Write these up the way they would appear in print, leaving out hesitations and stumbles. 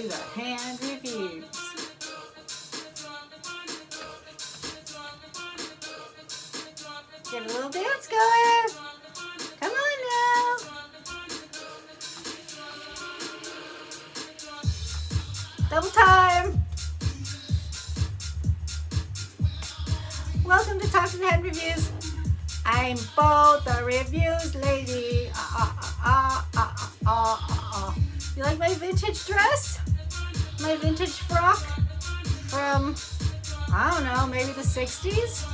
to the hand reviews. Get a little dance going. Come on now. Double time. Welcome to Talk to the Hand Reviews. I'm both a reviews lady. You like my vintage dress? My vintage frock from, I don't know, maybe the 60s?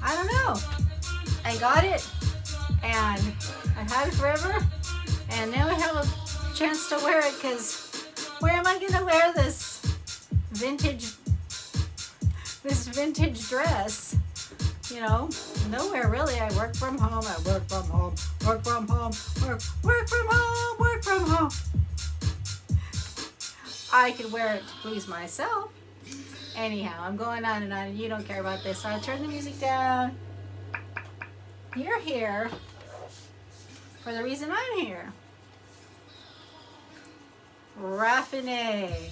I don't know. I got it and I've had it forever, and now I have a chance to wear it, because where am I gonna wear this vintage dress? You know, nowhere really. I work from home, work from home, work from home. I could wear it to please myself. Anyhow, I'm going on and you don't care about this, so I'll turn the music down. You're here for the reason I'm here. Raffinée.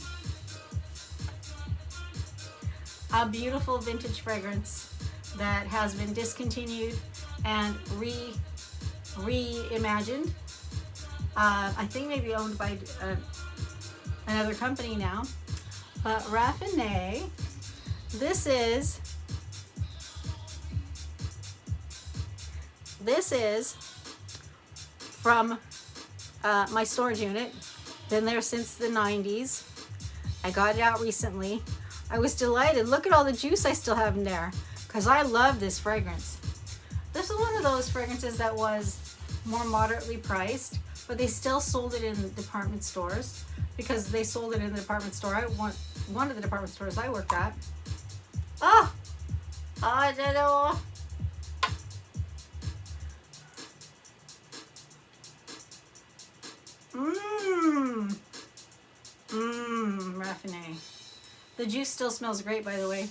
A beautiful vintage fragrance that has been discontinued and reimagined. I think maybe owned by another company now. But Raffinée, this is from my storage unit. Been there since the 90s. I got it out recently. I was delighted. Look at all the juice I still have in there, because I love this fragrance. This is one of those fragrances that was more moderately priced, but they still sold it in department stores, because they sold it in the department store. One of the department stores I worked at. Oh, I don't know. Raffinée. The juice still smells great, by the way.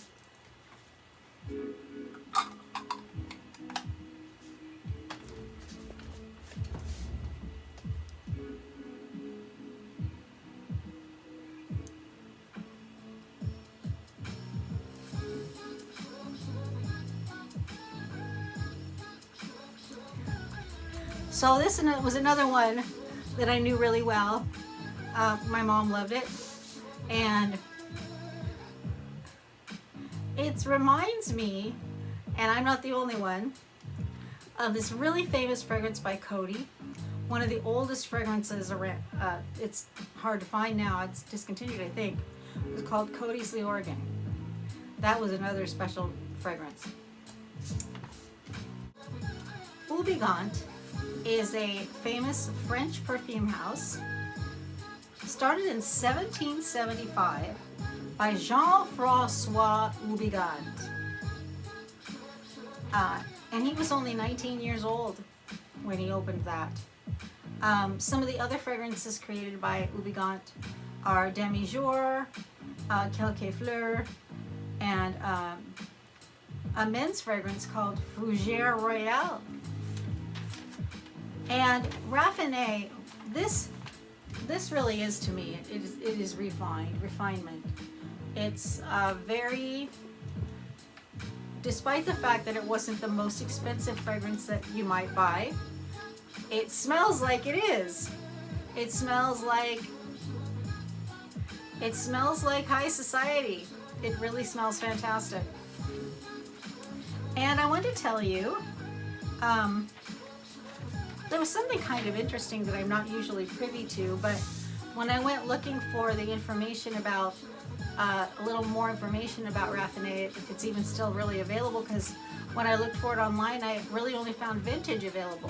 So this was another one that I knew really well. My mom loved it, and it reminds me, and I'm not the only one, of this really famous fragrance by Coty. One of the oldest fragrances around. It's hard to find now. It's discontinued, I think. It's called Coty's The Oregon. That was another special fragrance. Houbigant is a famous French perfume house, started in 1775 by Jean-François Houbigant. And he was only 19 years old when he opened that. Some of the other fragrances created by Houbigant are Demi Jour, Quelques Fleurs, and a men's fragrance called Fougère Royale. And Raffinée, this really is, to me, it is refinement. It's very, despite the fact that it wasn't the most expensive fragrance that you might buy, it smells like it is. It smells like high society. It really smells fantastic. And I want to tell you, there was something kind of interesting that I'm not usually privy to, but when I went looking for the information about, a little more information about Raffinée, if it's even still really available, because when I looked for it online, I really only found vintage available.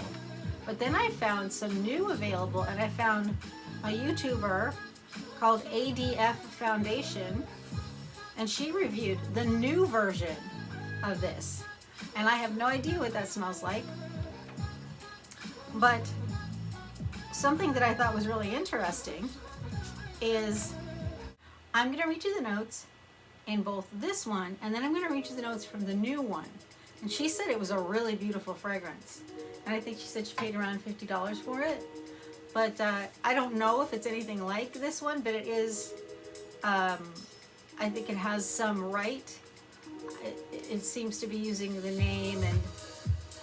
But then I found some new available, and I found a YouTuber called ADF Foundation, and she reviewed the new version of this. And I have no idea what that smells like. But something that I thought was really interesting is, I'm going to read you the notes in both this one, and then I'm going to read you the notes from the new one. And she said it was a really beautiful fragrance. And I think she said she paid around $50 for it. But I don't know if it's anything like this one, but it is, I think it has some right. It seems to be using the name,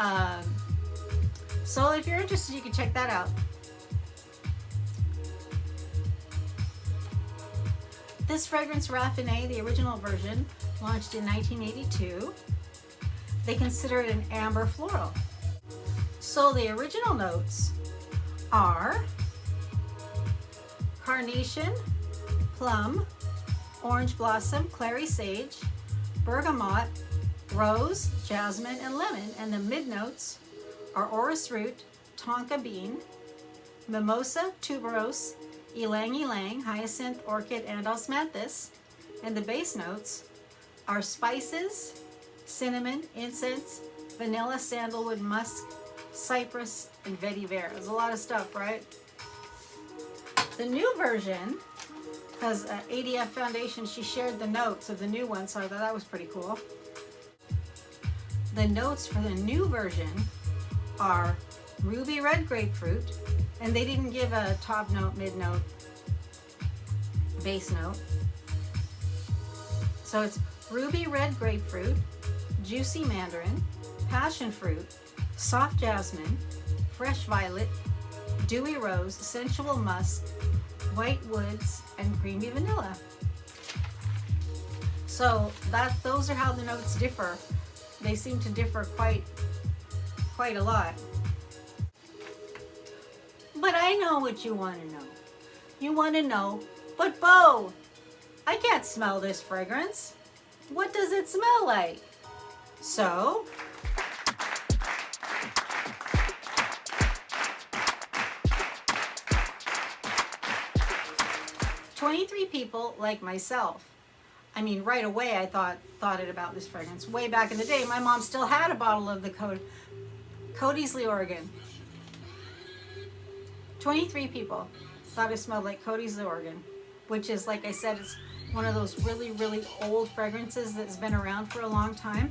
and so if you're interested, you can check that out. This fragrance, Raffinée, the original version, launched in 1982. They consider it an amber floral. So the original notes are carnation, plum, orange blossom, clary sage, bergamot, rose, jasmine, and lemon. And the mid notes are orris root, tonka bean, mimosa, tuberose, ylang ylang, hyacinth, orchid, and osmanthus. And the base notes are spices, cinnamon, incense, vanilla, sandalwood, musk, cypress, and vetiver. There's a lot of stuff, right? The new version, because ADF Foundation, she shared the notes of the new one, so I thought that was pretty cool. The notes for the new version are ruby red grapefruit, and they didn't give a top note, mid note, base note. So it's ruby red grapefruit, juicy mandarin, passion fruit, soft jasmine, fresh violet, dewy rose, sensual musk, white woods, and creamy vanilla. So those are how the notes differ. They seem to differ quite a lot. But I know what you want to know. You want to know, but Bo, I can't smell this fragrance. What does it smell like? So, "23 people like myself." I mean, right away I thought it about this fragrance. Way back in the day, my mom still had a bottle of the Coty's Oregon. 23 people thought it smelled like Coty's Oregon, which is, like I said, it's one of those really, really old fragrances that's been around for a long time.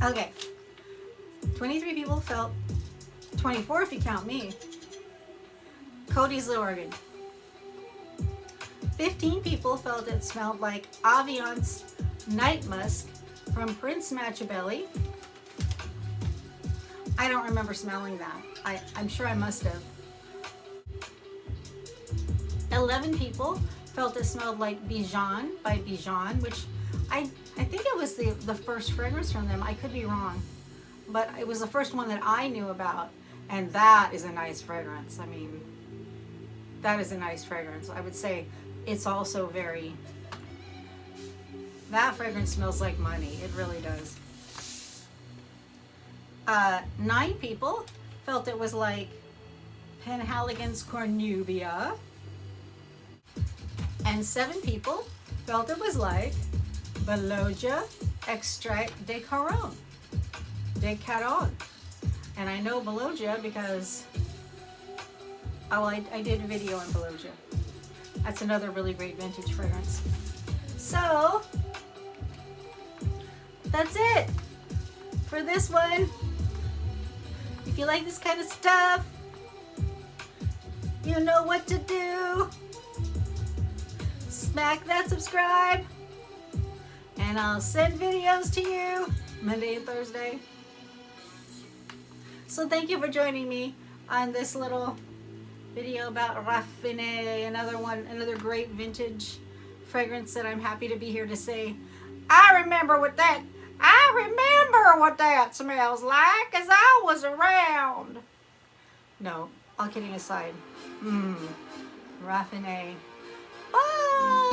Okay, 23 people felt, 24 if you count me, Coty's Oregon. 15 people felt it smelled like Aviance Night Musk from Prince Machiavelli. I don't remember smelling that. I'm sure I must have. 11 people felt it smelled like Bijan by Bijan, which I think it was the first fragrance from them. I could be wrong, but it was the first one that I knew about, and that is a nice fragrance. I mean, that is a nice fragrance. I would say it's also very, that fragrance smells like money. It really does. 9 people felt it was like Penhaligon's Cornubia, and 7 people felt it was like Bellodgia Extrait de Caron. And I know Bellodgia because, I did a video on Bellodgia. That's another really great vintage fragrance. So, that's it for this one. If you like this kind of stuff, you know what to do. Smack that subscribe, and I'll send videos to you Monday and Thursday. So thank you for joining me on this little video about Raffinée, another great vintage fragrance that I'm happy to be here to say, I remember what that smells like, as I was around. No, all kidding aside. Raffinée. Bye!